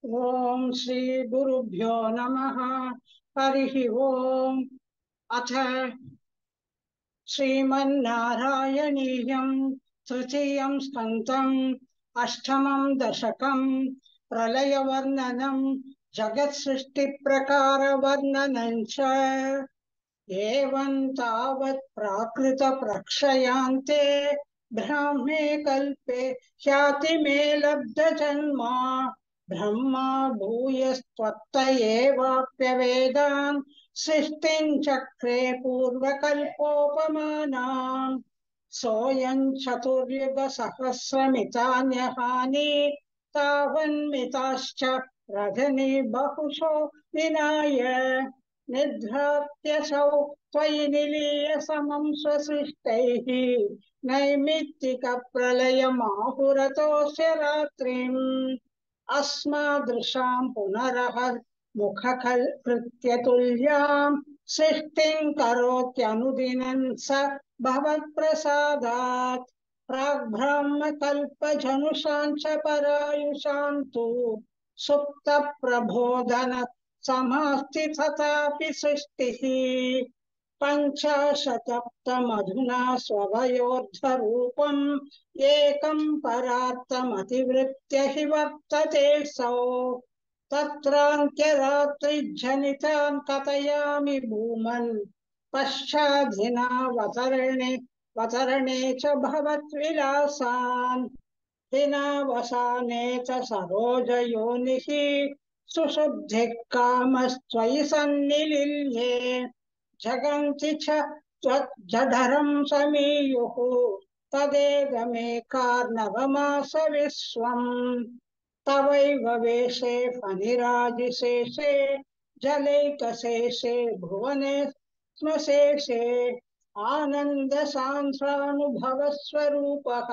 ओम श्री गुरुभ्यो नमः। हरिः ओम। अथ श्रीमन्नारायणीयं तृतीयं स्कन्धम् अष्टमं दशकं प्रलयवर्णनं जगत्सृष्टिप्रकारवर्णनं च एवं तावत् प्राकृतप्रक्षयान्ते ब्राह्मे कल्पे ख्यातिमे लब्धजन्मा ब्रह्मा भूयस्त्वत्त एवाप्यवेदान् सृष्टिं चक्रे पूर्वकल्पोपमानाम् सोऽयं चतुर्युगसहस्रमितान्यहानि तावन्मिताश्च रजनी बहुशो विनाय निध्रात्यसौ त्वयि निलीय समं स्वसृष्टैः नैमित्तिकप्रलयमाहुरतोऽस्य रात्रिम् अस्मादृशां पुनरह मुखकृत्यतुल्यां सृष्टिं करोत्यनुदिनं स भवत्प्रसादात् प्राग्ब्रह्मकल्पजनुषां च परायुषां तु सुप्तप्रबोधन समास्ति तथापि सृष्टिः पञ्चाशतप्तमधुना स्वभयोर्ध्वरूपम् एकं परार्थमतिवृत्य हि वर्तते सौ तत्रान्त्यरात्रिजनितान् कथयामि भूमन् पश्चादिनावतरणे च भवद्विलासान् दिनावसाने च सरोजयोनिः सुशुद्धिः कामस्त्वयि सन्निलिल्ये जगन्ति च जठरं समीयुः तदेदमेकार्णवमास विश्वम् तवैव वेशे फणिराजिशेषे जलैकशेषे भुवने स्मशेषे आनन्दसान्द्रानुभवस्वरूपः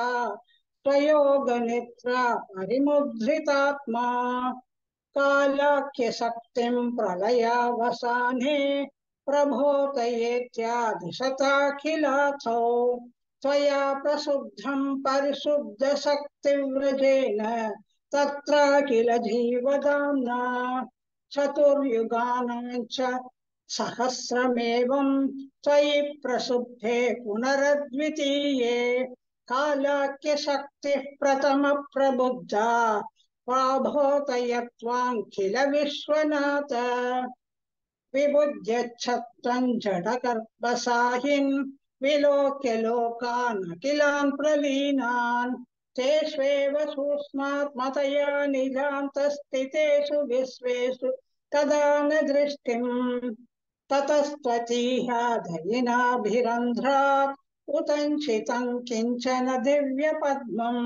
त्वयोगनिद्रा परिमुद्रितात्मा कालाख्यशक्तिं प्रलयावसाने प्रभोतयेत्यादिशताखिलाथो त्वया प्रशुद्धं परिशुद्धशक्तिव्रजेन तत्राखिल जीवदाम्ना चतुर्युगानां च सहस्रमेवं त्वयि प्रशुद्धे पुनरद्वितीये कालाख्यशक्तिः प्रथमप्रबुद्धा प्राभोतयत्वाङ्खिल विश्वनाथ विबुध्यच्छत्वं जडकर्पसाहिन् विलोक्य लोकानखिलान् प्रलीनान् तेष्वेव सूक्ष्मात्मतया निजान्तस्थितेषु विश्वेषु तदा न दृष्टिम् ततस्त्वतीह दयिनाभिरन्ध्रात् उतञ्चितं किञ्चन दिव्यपद्मम्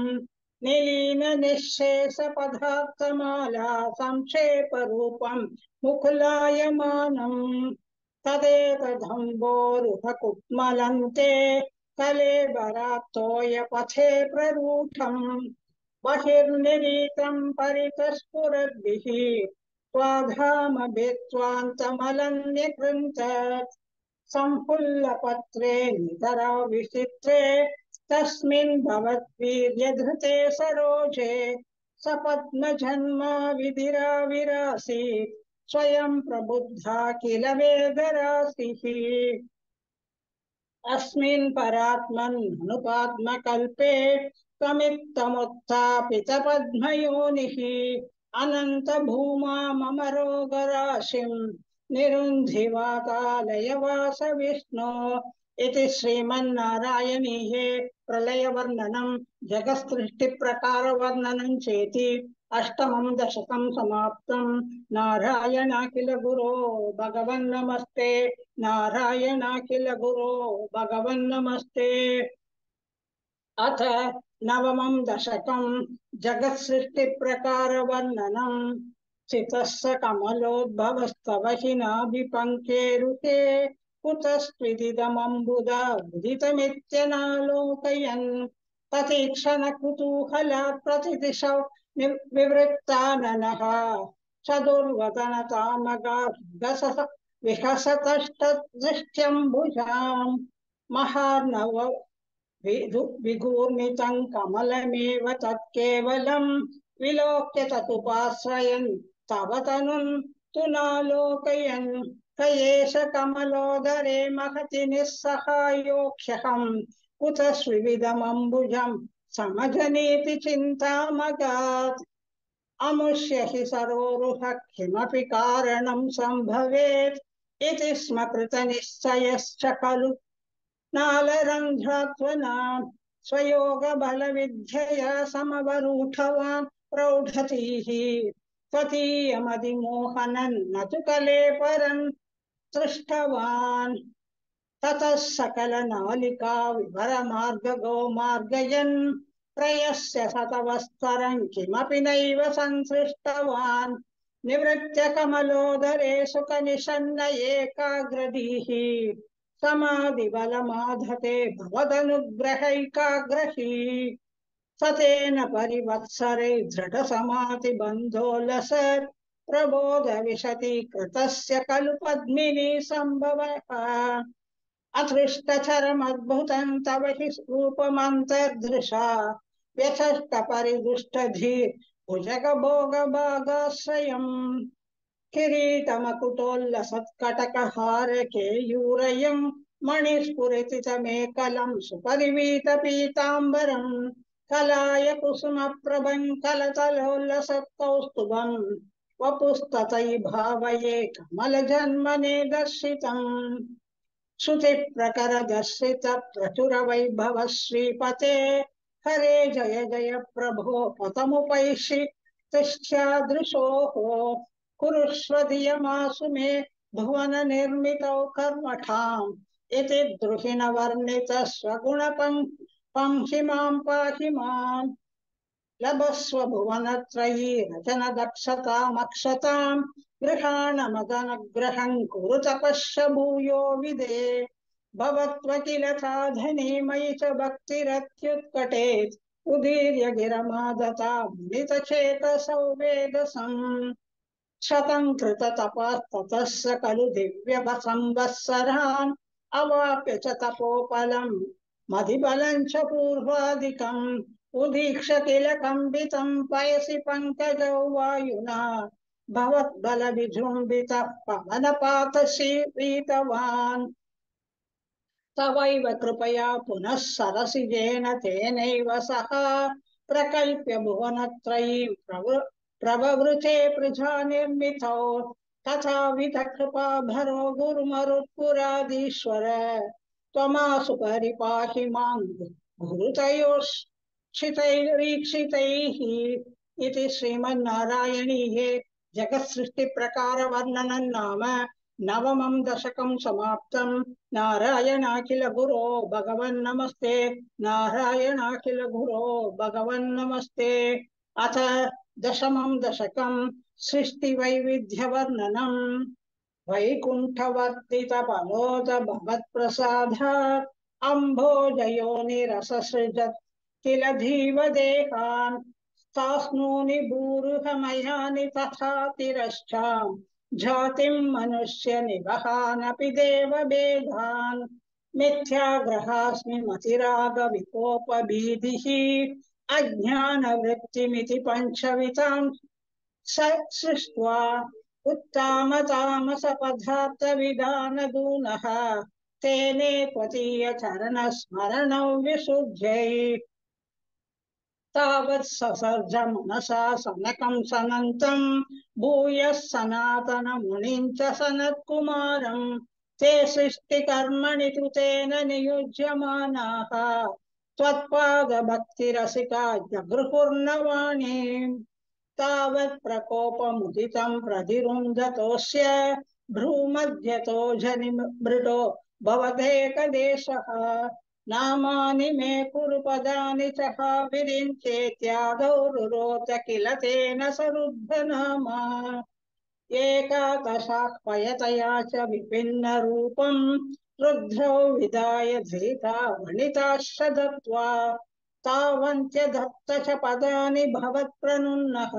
निलीन निःशेष पदार्थमाला संक्षेपरूपं मुकुलायमानम् तदेतदम्बोरुहकुट्मलन्ते कलेबरात्तोयपथे प्ररूढम् बहिर्निरीतं परितस्फुरद्भिः त्वाधामभित्वान्तमलन्यकृन्तत् संफुल्लपत्रे नितरा विचित्रे तस्मिन् भवद्वीर्यधृते सरोजे सपद्मजन्मा विधिराविरासीत् स्वयं प्रबुद्धा किल वेदराशिः अस्मिन् परात्मन्नुपात्मकल्पे त्वमित्तमुत्थापितपद्मयोनिः अनन्तभूमा मम रोगराशिं निरुन्धिवातालयवास विष्णो इति श्रीमन्नारायणीये प्रलयवर्णनं जगत्सृष्टिप्रकारवर्णनं चेति अष्टमं दशकं समाप्तं। नारायणाखिल गुरो भगवन्नमस्ते। नारायणाखिल गुरो भगवन्नमस्ते। अथ नवमं दशकं जगत्सृष्टिप्रकारवर्णनं चितस्य कमलोद्भवस्तव हि नाभिपङ्केरुहे कुतस्त्विदिदमम्बुदा उदितमित्यनालोकयन् ततीक्षणकुतूहलात् प्रतिदिशौ विवृत्ताननः चतुर्वदनतामगाः विहसतष्टदृष्ट्यम्बुजाम् महार्णव विगूर्णितं कमलमेव तत्केवलं विलोक्य ततुपाश्रयन् तव तनुं तु नालोकयन् कयेष कमलोदरे महति निस्सहायोऽख्यहम् कुतस्विविधमम्बुजं समजनेति चिन्तामगात् अमुष्य हि सरोरुहः किमपि कारणं सम्भवेत् इति स्म कृतनिश्चयश्च खलु नालरन्ध्रात्वना स्वयोगबलविद्यया समवरूढवान् प्रौढतीः त्वतीयमधिमोहनन् न तु कलेपरन् सृष्टवान् ततः सकलनालिका विभरमार्गगो मार्गयन् प्रयस्य सतवस्तरं किमपि नैव संसृष्टवान् निवृत्य कमलोदरे सुखनिषन्न एकाग्रदीः समाधिबलमाधते भवदनुग्रहैकाग्रही सतेन परिवत्सरे दृढसमाधिबन्धोलसत् प्रबोधविशति कृतस्य खलु पद्मिनी सम्भवः अदृष्टचरमद्भुतं तव हि रूपमन्तर्दृशा व्यथष्टपरिदुष्टधीर् भुजगभोगभागाश्रयम् किरीटमकुटोल्लसत्कटकहारकेयूरयं मणिस्फुरितमेकलं सुपरिवीतपीताम्बरम् कलाय कुसुमप्रभं कलतलोल्लसत्कौस्तुभम् वपुस्ततै भावये कमलजन्मने दर्शितम् श्रुतिप्रकरदर्शितप्रचुरवैभव श्रीपते हरे जय जय प्रभो पतमुपैषि तिष्ठ्यादृशोः कुरुष्व धियमासु मे भुवननिर्मितौ कर्मठाम् इति द्रुहिणवर्णितः स्वगुणपङ्क्ति मां पाहि माम् लभस्व भुवनत्रयी रचनदक्षतामक्षताम् गृहाणमदनग्रहं कुरु तपश्च भूयो विदे भवत्वकिल साधने मयि च भक्तिरत्युत्कटेत् उदीर्य गिरमादता मुनितचेतसौ वेदसम् शतं कृततपस्ततः स खलु दिव्यसंवत्सरान् अवाप्य च तपोफलं मदिबलं च पूर्वादिकम् उदीक्ष किल कम्बितं पयसि पङ्कजौ वायुना भवद्बलविजृम्भितः पवनपातशीवीतवान् तवैव कृपया पुनः सरसिजेन तेनैव सह प्रकल्प्य भुवनत्रयीं प्रववृते प्रजा निर्मितौ तथाविध कृपाभरो गुरुमरुत्पुराधीश्वर त्वमासु परिपाहि मां गुरुतयोश्चितैरीक्षितैः इति श्रीमन्नारायणीये जगत्सृष्टिप्रकारवर्णनं नाम नवमं दशकं समाप्तं। नारायणाखिल गुरो भगवन्नमस्ते नारायणाखिल गुरो भगवन्नमस्ते। अथ दशमं दशकं सृष्टिवैविध्यवर्णनम् वैकुण्ठवर्तितफलोद भवत्प्रसादात् अम्भोजयोनिरससृजत् किल धीवदेहान् तास्नूनि भूरुहमयानि तथा तिरश्चाम् जातिं मनुष्य निवहानपि देवभेदान् मिथ्याग्रहास्मि मतिराग विकोपभीतिः अज्ञानवृत्तिमिति पञ्चवितां सृष्ट्वा उत्तामतामसपदार्थविधानदूनः तेने त्वदीय चरणस्मरणौ विशुद्ध्यै तावत् ससर्ज मनसा सनकं सनन्तं भूयः सनातनमुनिं च सनत्कुमारं ते सृष्टिकर्मणि तु तेन नियुज्यमानाः त्वत्पादभक्तिरसिका जगृहुर्नवाणीम् तावत् प्रकोपमुदितं प्रतिरुन्धतोऽस्य भ्रूमध्यतो जनिमृतो भवदेकदेशः नामानि मे कुरु पदानि च विरिञ्चेत्यादौ रुरोध किल तेन सरुद्धनामा एकादशाह्वयतया च विभिन्नरूपं रुद्रौ विदाय धृता वनिताश्च दत्त्वा तावन्त्यदत्त च पदानि भवत्प्रनुन्नः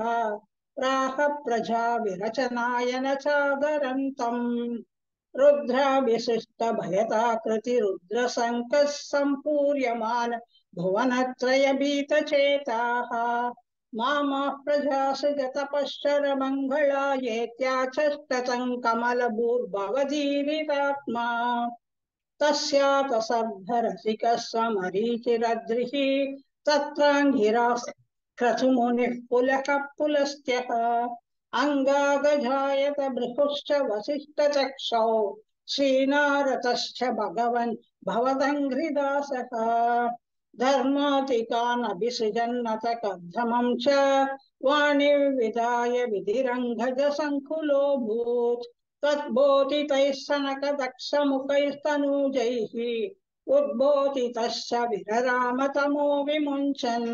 प्राह प्रजा विरचनाय न चादरन्तम् रुद्राभिषिष्टभयताकृति रुद्रशङ्कः सम्पूर्यमान् भुवनत्रयभीतचेताः मामाः प्रजासृजतपश्चरमङ्गलायेत्याचष्टतं कमलभूर्भवजीवितात्मा तस्यातसर्धरसिकः समरीचिरदृः तत्राङ्गिराः क्रतुमुनिः पुलकः पुलस्त्यः अङ्गागजायत भृकुश्च वसिष्ठचक्षौ श्रीनारदश्च भगवन् भवदङ्घ्रिदासः धर्मातिकानभिसृजन्नत कर्धमं च वाणिर्विदाय विधिरङ्गजसङ्कुलोऽभूत् तद्बोधितैः सनकदक्षमुखैस्तनूजैः उद्बोधितश्च विररामतमो विमुञ्चन्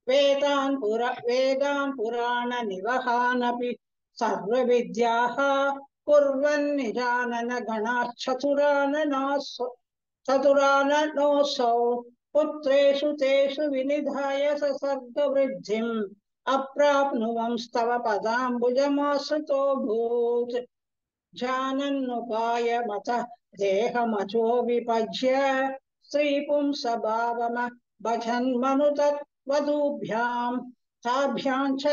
वेदान् पुराणनिवहानपि सर्वविद्याः कुर्वन्निजानन चतुराननोऽसौ पुत्रेषु तेषु विनिधाय ससर्गवृद्धिम् अप्राप्नुवंस्तव पदाम्बुजमाश्रितोऽभूत् जानन्नुपायमतः देहमचो विपज्य स्त्रीपुंसभावम भजन्मनुतत्वधूभ्याम् ताभ्याम् च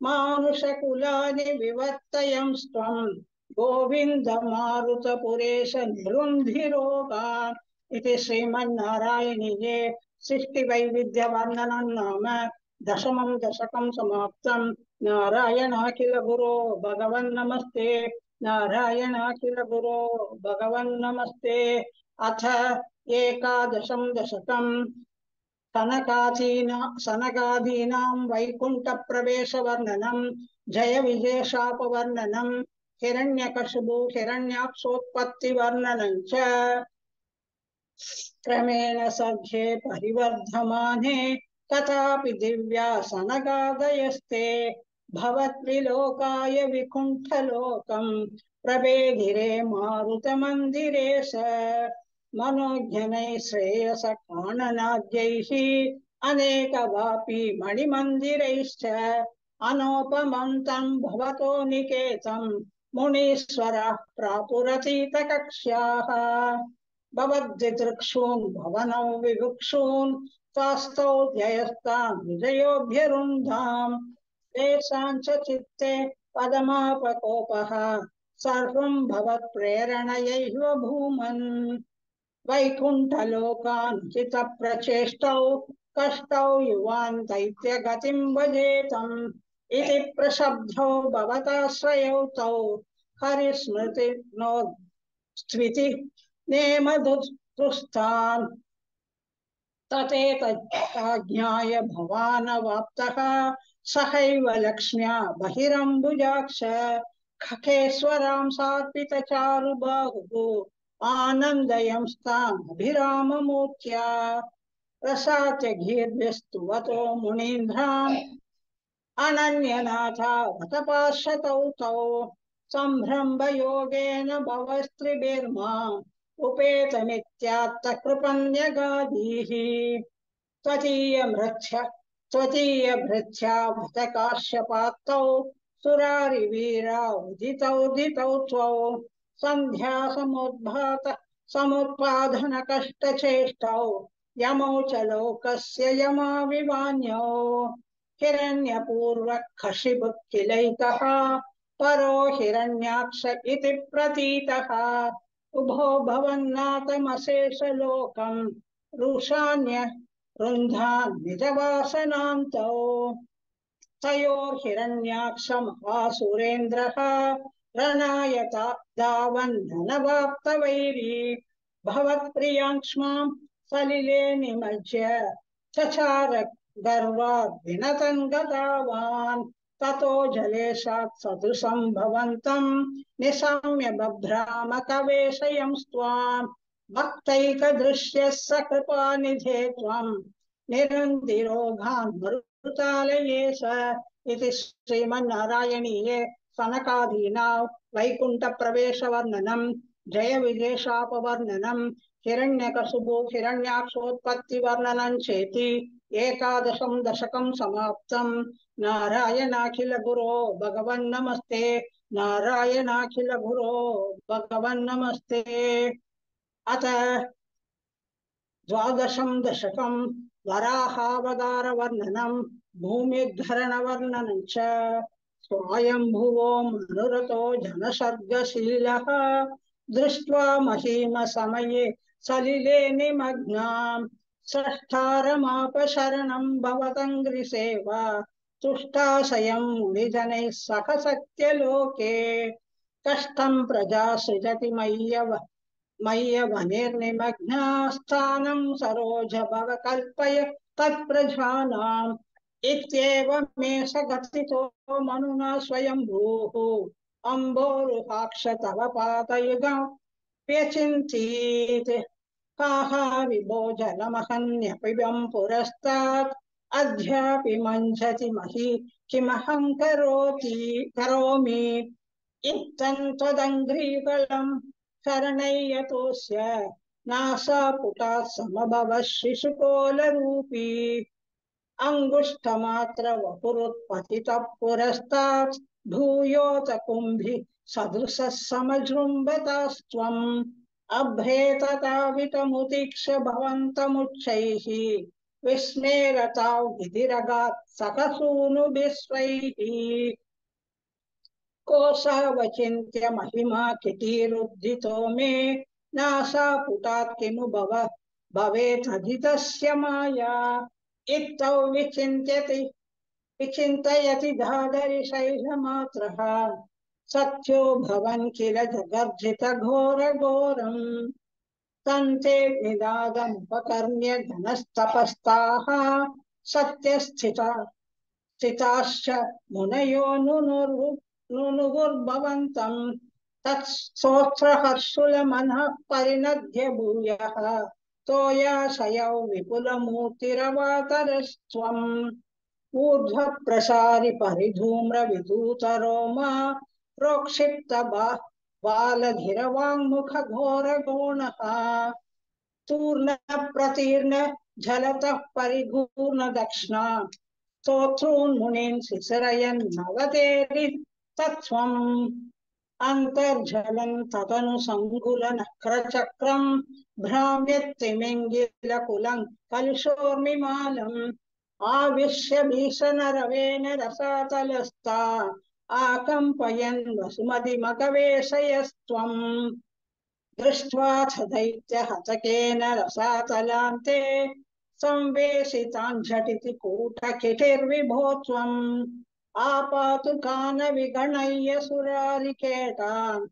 मानुषकुलानि विवर्तयंस्त्वम् गोविन्द मारुतपुरेश निरुन्धिरोगान् इति श्रीमन्नारायणीये सृष्टिवैविध्यवर्णनं नाम दशमं दशकं समाप्तम्। नारायणाखिल गुरो भगवन्नमस्ते। नारायणाखिल गुरो भगवन्नमस्ते। अथ एकादशं दशकम् सनकादीनां वैकुण्ठप्रवेशवर्णनम् जय विजयशापवर्णनम् हिरण्यकशिपु हिरण्याक्षोत्पत्तिवर्णनम् च क्रमेण सर्गे परिवर्धमाने तथापि दिव्या सनकादयस्ते भवत्त्रिलोकाय विकुण्ठलोकम् प्रवेधिरे मारुतमन्दिरे स मनोज्ञनैः श्रेयसकाननाद्यैः अनेकवापी मणिमन्दिरैश्च अनोपमं तं भवतो निकेतं मुनीश्वरः प्रापुरतीतकक्ष्याः भवद्दिदृक्षून् भवनौ विभुक्षून् स्वास्थौ जयस्तान् विजयोऽभ्यरुन्धाम् तेषां च चित्ते पदमापकोपः सर्वं भवत्प्रेरणयैव भूमन् वैकुण्ठलोकानुचितप्रचेष्टौ कष्टौ युवान् दैत्यगतिं भजेतम् इति प्रशब्दौ भवताश्रयौ तौ हरिस्मृतिर्नोस्त्विति नेमदुस्तान् तथेतज्ज्ञाय भवानवाप्तः सहैव लक्ष्म्या बहिरम्बुजाक्ष खखेश्वरां सार्पितचारुबाहुः आनन्दयंस्तामभिराममूर्त्या रसात्यगीर्भिस्तुवतो मुनीन्द्रान् अनन्यनाथावतपार्श्वतौ तौ सम्भ्रम्भयोगेन भवस्त्रिभिर्मा उपेतमित्यात्तकृपन्यगादीः त्वदीयभृत्या भृतकाश्यपात्तौ सुरारिवीरा उदितौ त्वौ सन्ध्या समुत्पादनकष्टचेष्टौ यमौ च लोकस्य यमाविवान्यौ हिरण्यपूर्वखशिपुः किलैकः परो हिरण्याक्ष इति प्रतीतः उभो भवन्नाथमशेषलोकम् रुषाण्य रुन्धान् निजवासनान्तौ तयोर्हिरण्याक्षमहासुरेन्द्रः रणाय धावन्ननवाप्तवैरी भवत्प्रियाक्ष्मां सलिले निमज्य चचार गर्वाद् विनतन् गतावान् ततो जलेशात् सदृशं भवन्तं निशम्य बभ्राम कवेशयंस्त्वाम् भक्तैकदृश्यः सकृपानिधे त्वम् निरन्दिरोगान् मरुतालयेश इति श्रीमन्नारायणीये सनकादीनां वैकुण्ठप्रवेशवर्णनम् जय विजयशापवर्णनम् हिरण्यकशिपु हिरण्याक्षोत्पत्तिवर्णनम् चेति एकादशं दशकं समाप्तम्। नारायणाखिल गुरो भगवन्नमस्ते। नारायणाखिल गुरो भगवन्नमस्ते। अथ द्वादशं दशकं वराहावतारवर्णनम् भूमिद्धरणवर्णनं च स्वायम्भुवो मनुरतो जनसर्गशीलः दृष्ट्वा महीमसमये सलिले निमग्नाम् स्रष्टारमाप शरणं भवतङ्घ्रिसेवा तुष्टाशयं मुनिजनैः सह सत्यलोके कष्टं प्रजा सृजति मय्यवनिर्निमग्ना स्थानं सरोज भव कल्पय तत्प्रजानाम् इत्येवमेष गतितो मनुना स्वयंभूः अम्बोरुहाक्ष तव पादयुगं व्यचिन्तीत् काहा विभो जलमहन्यपिबं पुरस्तात् अद्यापि मञ्चति मही किमहं करोमि इत्थं त्वदङ्घ्रियुगलं शरणय्यतोऽस्य नासापुटात् समभवः शिशुकोलरूपी अङ्गुष्ठमात्रवपुरुत्पतितः पुरस्तात् भूयोत कुम्भि सदृशः समजृम्भतास्त्वम् अभ्रेततावितमुतीक्ष भवन्तमुच्चैः विस्मेरतां विधिरगात् सकसूनुभिस्वैः कोशावचिन्त्य महिमा किटीरुद्धितो मे नासापुटात् किमु भवेदधितस्य माया इत्थौ विचिन्तयति धादरिशैलमात्रः सत्यो भवन् किल जगर्जितघोरघोरम् तन्ते निदादमुपकर्ण्य धनस्तपस्ताः सत्यस्थिताश्च मुनयो नुनुर्भवन्तम् तत्सोत्सहर्षुलमनः परिणध्य भूयः तोयाशयौ विपुलमूर्तिरवातरस्त्वम् ऊर्ध्वप्रसारि परिधूम्रविधूतरोमा प्रोक्षिप्त बालधिरवाङ्मुख घोरगोणः तूर्ण प्रतीर्ण झलतः परिपूर्ण दक्षिणा स्तोत्रोन्मुनीन् शिशिरयन् नवतेरि तत्त्वम् अन्तर्झलन् तदनु सङ्कुलनक्रचक्रम् भ्राम्यत्तिमिङ्गिलकुलं कलुषोर्मिमालम् आविश्य भीषणरवेण रसातलस्ता आकम्पयन् वसुमतिमकवेशयस्त्वम् दृष्ट्वा च दैत्यहतकेन रसातलान्ते संवेशिताञ्झटिति कूटकिटिर्विभो त्वम् आपातुकान् विगणय्य सुरारिकेटान्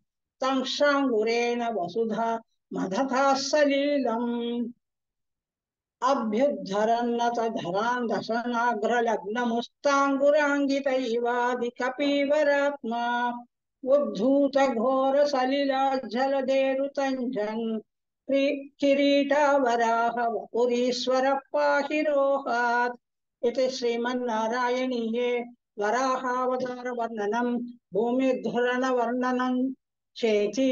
तं शाङ्गुरेण वसुधा मदथाः सलीलम् अभ्युद्धरन्नतधरान् दशनाग्रलग्नमुस्ताङ्गुराङ्गितैवादिकपीवरात्मा उद्धूतघोरसलिलाज्जलधेरुतञ्जन् किरीटावराह वपुरीश्वरः पाहि रोहात् इति श्रीमन्नारायणीये वराहावतारवर्णनं भूमिद्धरणवर्णनं चेति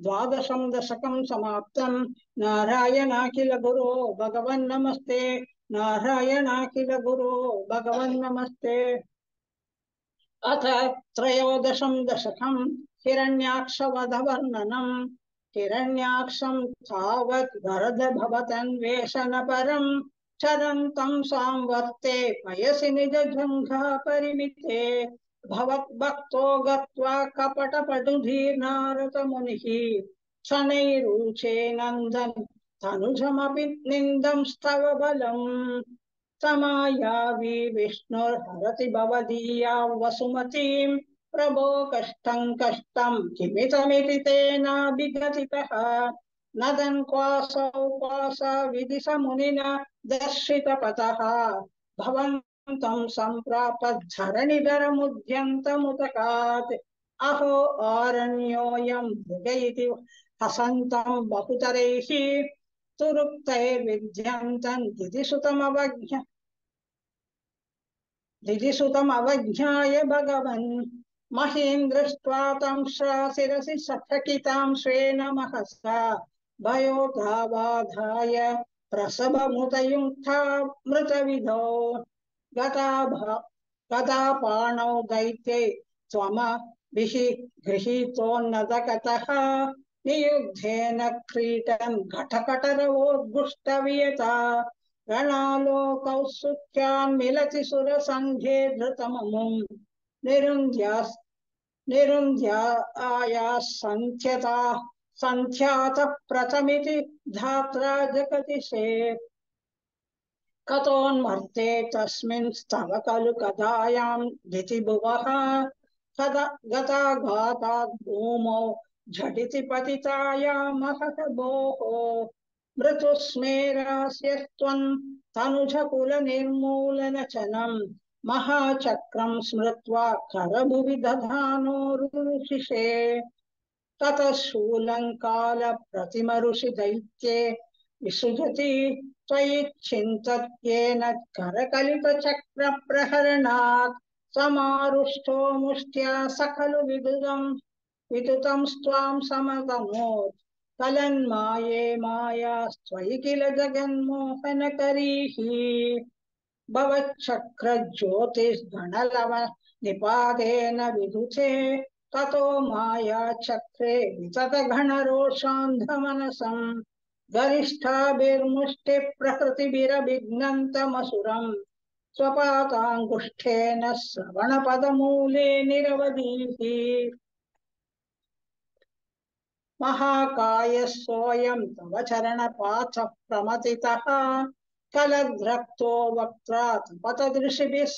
द्वादशं दशकं समाप्तं। नारायणाखिल गुरो भगवन्नमस्ते। नारायणाखिल गुरो भगवन्नमस्ते। अथ त्रयोदशं दशकं हिरण्याक्षवधवर्णनम्। हिरण्याक्षं तावत् वरद भवतन्वेषणपरं चरन्तं सांवर्ते पयसि निजजङ्घा परिमिते भवद्भक्तो गत्वा कपटपटुधीर्नारदमुनिः शनैरुचे नन्दन् तनुजमपि निन्दंस्तव बलम् समायावी विष्णुर्हरति भवदीया वसुमतीं प्रभो कष्टं कष्टं किमितमिति तेनाभिगतितः नदन् क्वासौ विधिसमुनिना दर्शितपतः भवन्तं सम्प्रापद्धरणिधरमुद्यन्तमुदकात् अहो आरण्योऽयं मृग इति हसन्तं बहुतरैः तुरुक्तैर्विद्यन्तं दिदिसुतमवज्ञाय भगवन् महीन्द्रष्ट्वा तं श्राशिरसि सचकितां स्वेन महसा भयोधावाधाय प्रसभमुदयुक्ता मृतविधौ गदापाणौ दैत्यै त्वमभिः गृहीतोन्नतगतः नियुद्धेन क्रीटन् घटकटरवोद्गुष्टवियता गणालोकौत्सुक्यान् मिलति सुरसङ्घे धृतममुम् निरुन्ध्यायाः सन्ध्यातः प्रथमिति धात्रा जगतिशे कतोन्मर्ते तस्मिन् स्तव खलु कथायां दितिभुवः कदा गता घातात् भूमौ झटिति पतितायामहः भोः मृतुस्मेरास्य त्वं तनुजकुलनिर्मूलनचनं महाचक्रं स्मृत्वा करभुवि दधानो ऋषिषे ततः शूलङ्कालप्रतिमऋषिदैत्ये विसृजति त्वयि चिन्तत्येन करकलितचक्रप्रहरणात् समारुष्टो मुष्ट्या सकलु विदुतं स्वां समतमोत् कलन्माये मायास्त्वयि किल जगन्मोहनकरीः भवच्चक्रज्योतिषगणलव निपातेन विदुते ततो मायाचक्रे विततघनरोषान्धमनसम् गरिष्ठाभिर्मुष्टिः प्रकृतिभिरभिघ्नन्तमसुरम् स्वपाताङ्गुष्ठेन श्रवणपदमूले निरवधिः महाकाय सोऽयं तव चरणपाथः प्रमथितः कलद्रक्तो वक्त्रा तपतदृशिभिः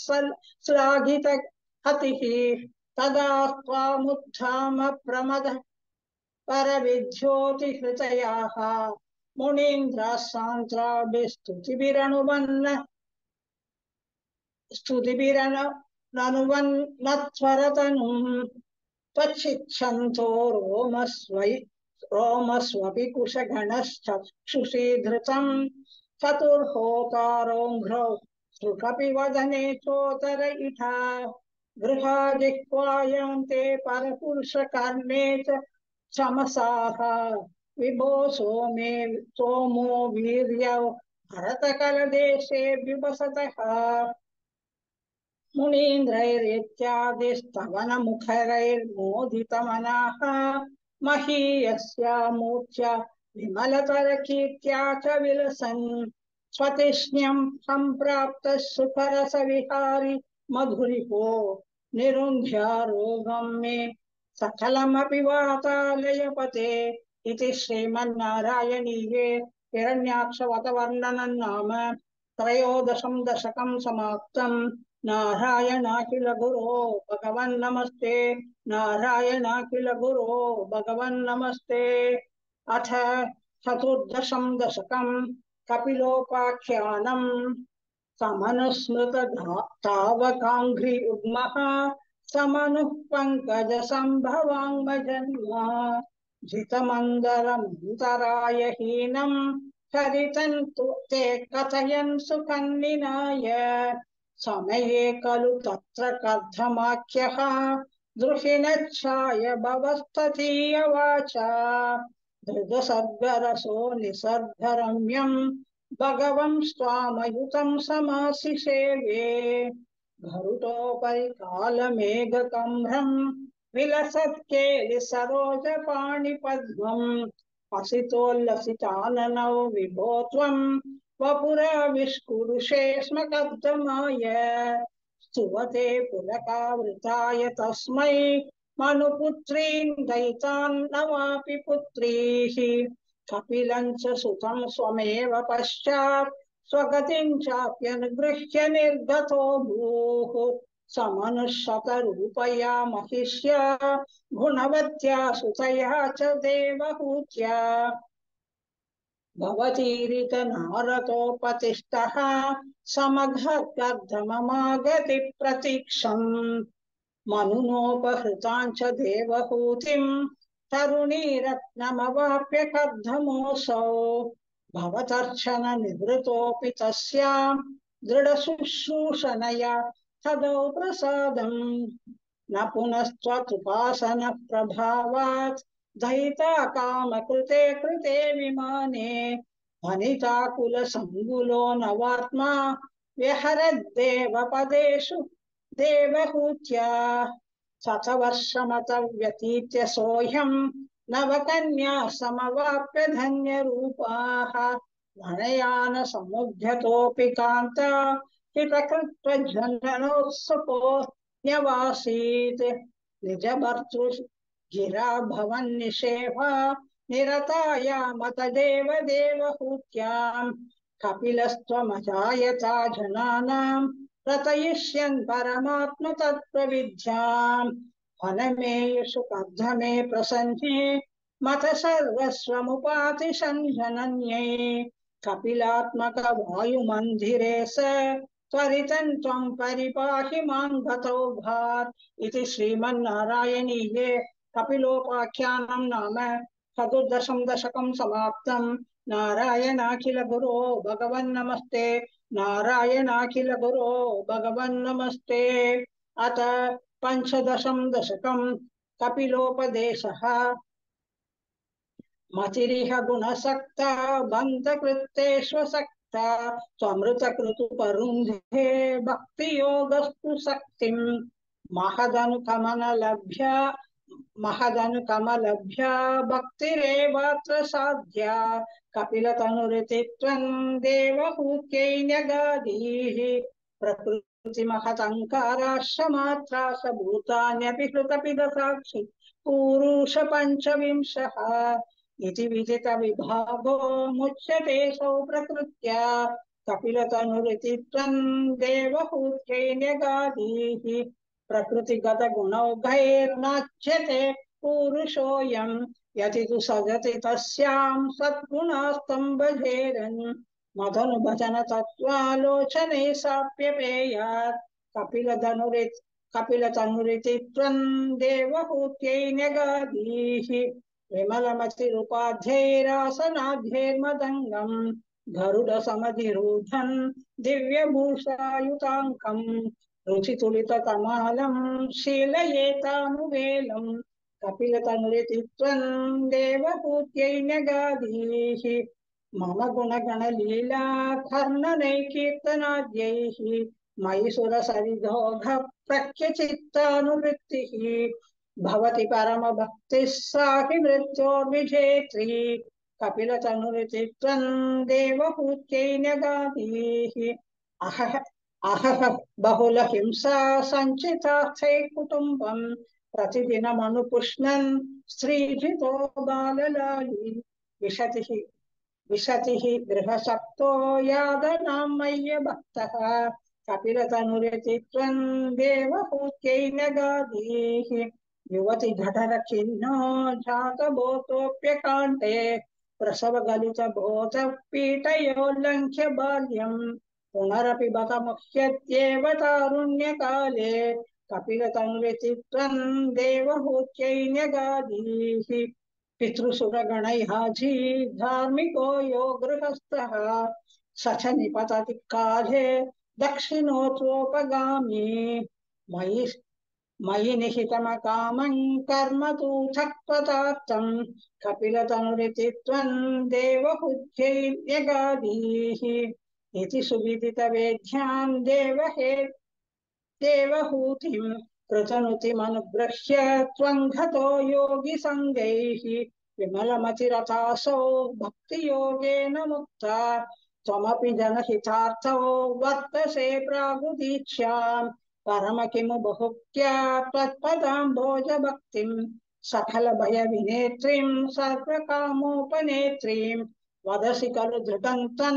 श्लाघितहतिः तदा त्वामुत्थाम प्रमदः परविद्योतिहृतयाः मुनीन्द्राः स्तुतिभिरनुवन्नत्वरतनुम् त्वच्छिच्छन्तो रोमस्वपि कुशगणश्चक्षुषी धृतम् चतुर्होतारोङ्घ्रौ सृकपि वदने चोतर इठा गृहाजिह्वायान्ते परपुरुषकर्णे च चमसाः विभो सोमो वीर्यौ भरतकलदेशे विवसतः मुनीन्द्रैरित्यादिस्तवनमुखरैर्मोदितमनाः महीयस्यामूर्त्या विमलतरकीर्त्या च विलसन् स्वतिष्ण्यं सम्प्राप्तः सुखरसविहारी मधुरिपो निरुन्ध्यारोगं मे सकलमपि वातालयपते इति श्रीमन्नारायणीये हिरण्याक्षवतवर्णनं नाम त्रयोदशं दशकं समाप्तम् नारायणाखिल गुरो भगवन्नमस्ते नारायणाखिल गुरो भगवन्नमस्ते अथ चतुर्दशं दशकं कपिलोपाख्यानम् समनुस्मृत तावकाङ्घ्रि उद्मः समनुः पङ्कजसम्भवाङ्मजन्म जितमन्दरमन्तरायहीनं चरितन्तु ते कथयन् सुखन्निनाय समये खलु तत्र कर्धमाख्यः दृशिनच्छाय भवस्तथीयवाचा धृतसर्गरसो निसर्गरम्यं भगवं स्वामयुतं समासिसेवे गरुडोपरि कालमेघकम्भ्रं विलसत्केलि सरोजपाणिपद्मम् हसितोल्लसिताननौ विभो त्वं वपुराविष्कुरुषे स्म कर्दमाय स्तुवते पुलकावृताय तस्मै मनुपुत्रीन् दयितान्नवापि पुत्रीः कपिलं च सुतं स्वमेव पश्चात् स्वगतिं चाप्यनुगृह्य निर्गतो भूः समनुशतरूपया महिष्या गुणवत्या सुतया च देवहूत्या भवतीरित नारदोपतिष्ठः समघर्गर्धममागति प्रतीक्षम् मनुनोपहृतां च देवहूतिं तरुणीरत्नमवाप्य कर्धमोऽसौ भवतर्चन निवृतोऽपि तस्यां दृढशुश्रूषणया तदौ प्रसादम् न पुनस्त्वतुपासन प्रभावात् दयिता कामकृते कृते विमाने वनिता कुलसङ्गुलो नवात्मा व्यहरद्देव पदेषु देवहूत्या शतवर्षमत व्यतीत्य सोऽयं नवकन्या समवाप्य धन्यरूपाः धनयान समुद्यतोऽपि कान्ता हितकृत्वज्जननोत्सुको न्यवासीत् निजभर्तृ गिरा भवन्निषेवा निरतायामतदेव देवहूत्याम् कपिलस्त्वमजायता जनानाम् रतयिष्यन् परमात्म तत्त्वविद्याम् वनमेयुषु कर्धमे प्रसन्ने मत सर्वस्वमुपातिशन्धनन्ये कपिलात्मक वायुमन्दिरे स त्वरितं त्वं परिपाहि मां गतौ भात् इति श्रीमन्नारायणीये कपिलोपाख्यानं नाम चतुर्दशं दशकं समाप्तम्। नारायणाखिल गुरो भगवन्नमस्ते। नारायणाखिल गुरो भगवन्नमस्ते। अथ पंचदशं दशकं कपिलोपदेशः। मतिरिह गुणसक्ता बन्धकृत्तेष्वसक्ता त्वमृतकृतुपरुन्धे भक्तियोगस्तु शक्तिं महदनुकमलभ्य भक्तिरेवात्र साध्या कपिलतनुरिति त्वं देवहूत्यै न्यगादीः प्रकृतिमहतङ्काराश्रमात्राश भूतान्यपि कृतपिदसाक्षि पूरुष पञ्चविंशः इति विदित विभागो मुच्यते सौ प्रकृत्या कपिलतनुरिति त्वं देवहूत्यै न्यगादीः प्रकृतिगत गुणौघैर्नाच्यते पुरुषोऽयं यति तु सजति तस्यां सद्गुणास्तम्भजेरन् मदनुभजन तत्त्वालोचने साप्यपेयात् कपिलतनुरिति त्वं देवहूत्यै न्यगादीः विमलमतिरुपाध्यैरासनाध्यैर्मदङ्गम् गरुडसमधिरूढं दिव्यभूषायुताङ्कम् रुचितुलिततमालं शीलयेतानुवेलं कपिलतनुरिति त्वं देवहूत्यै न्यगादीः मम गुणगणलीला कर्णनैकीर्तनाद्यैः मयि सुरसरिदोघ प्रख्यचित्तानुवृत्तिः भवति परमभक्तिः सा हि मृत्योर्विजेत्री कपिलतनुरिति त्वं देवहूत्यै न्यगादीः अहह बहुलहिंसा सञ्चितार्थै कुटुम्बं प्रतिदिनमनुपुष्णन् स्त्रीजितो बाललाली विशतिः गृहशक्तो यादनां मय्य भक्तः कपिलतनुरिति त्वं देवहूत्यै न्यगादीः युवति घटरखिन्नो जातभूतोऽप्यकाण्टे प्रसवगलितभूतः पीठयोल्लङ्घ्य बाल्यम् पुनरपि बत मुह्यत्येव तारुण्यकाले कपिलतनुरिति त्वं देवहूत्यै न्यगादीः पितृसुरगणैहाजी धार्मिको यो गृहस्थः स च निपतति काले दक्षिणोत्रोपगामी मयि निहितमकामं कर्म तु सक्त्वतार्थं कपिलतनुरिति त्वं देवहूत्यै न्यगादीः इति सुविदितवेद्यां देवहूतिं कृतनुतिमनुगृह्य त्वं गतो योगिसङ्गैः विमलमतिरतासौ भक्तियोगेन मुक्ता त्वमपि जनहितार्थौ वर्तसे प्रागुदीक्ष्याम् परम किमु बहुक्त्या त्वत्पदाम्भोजभक्तिं सकलभयविनेत्रीं सर्वकामोपनेत्रीं वदसि खलु धृतं तं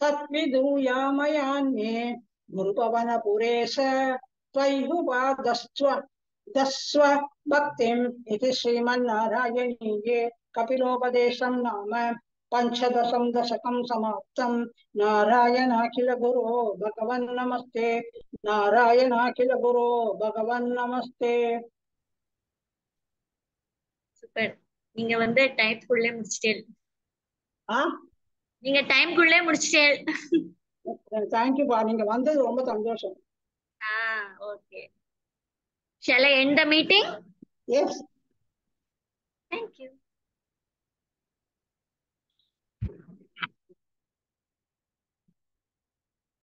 तद्विधूयामयान्ये गुरुपवनपुरेश त्वय्युपादस्व भक्तिम् इति श्रीमन्नारायणीये कपिलोपदेशं नाम पंचदशं दशकं समाप्तं। नारायणाखिल गुरो भगवन् नमस्ते। नारायणाखिल गुरो भगवन् नमस्ते. சூப்பர். நீங்க வந்து டைம்க்குள்ளே முடிச்சிட்டீங்க. நீங்க டைம்க்குள்ளே முடிச்சிட்டீங்க. Thank you பா, நீங்க வந்தது ரொம்ப சந்தோஷம். Okay. Shall I end the meeting? Yes.